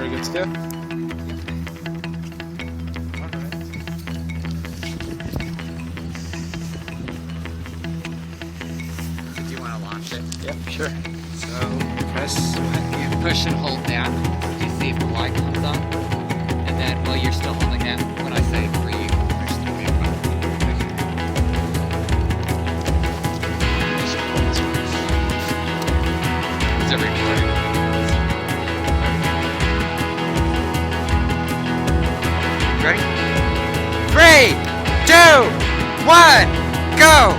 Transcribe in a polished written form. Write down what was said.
We're good to go? Do you want to launch it? Yep, sure. So you push and hold down. You see if the light comes on. And then while you're still holding down, when I say free, you push the wheel button. Is it recording? Ready? 3, 2, 1, go!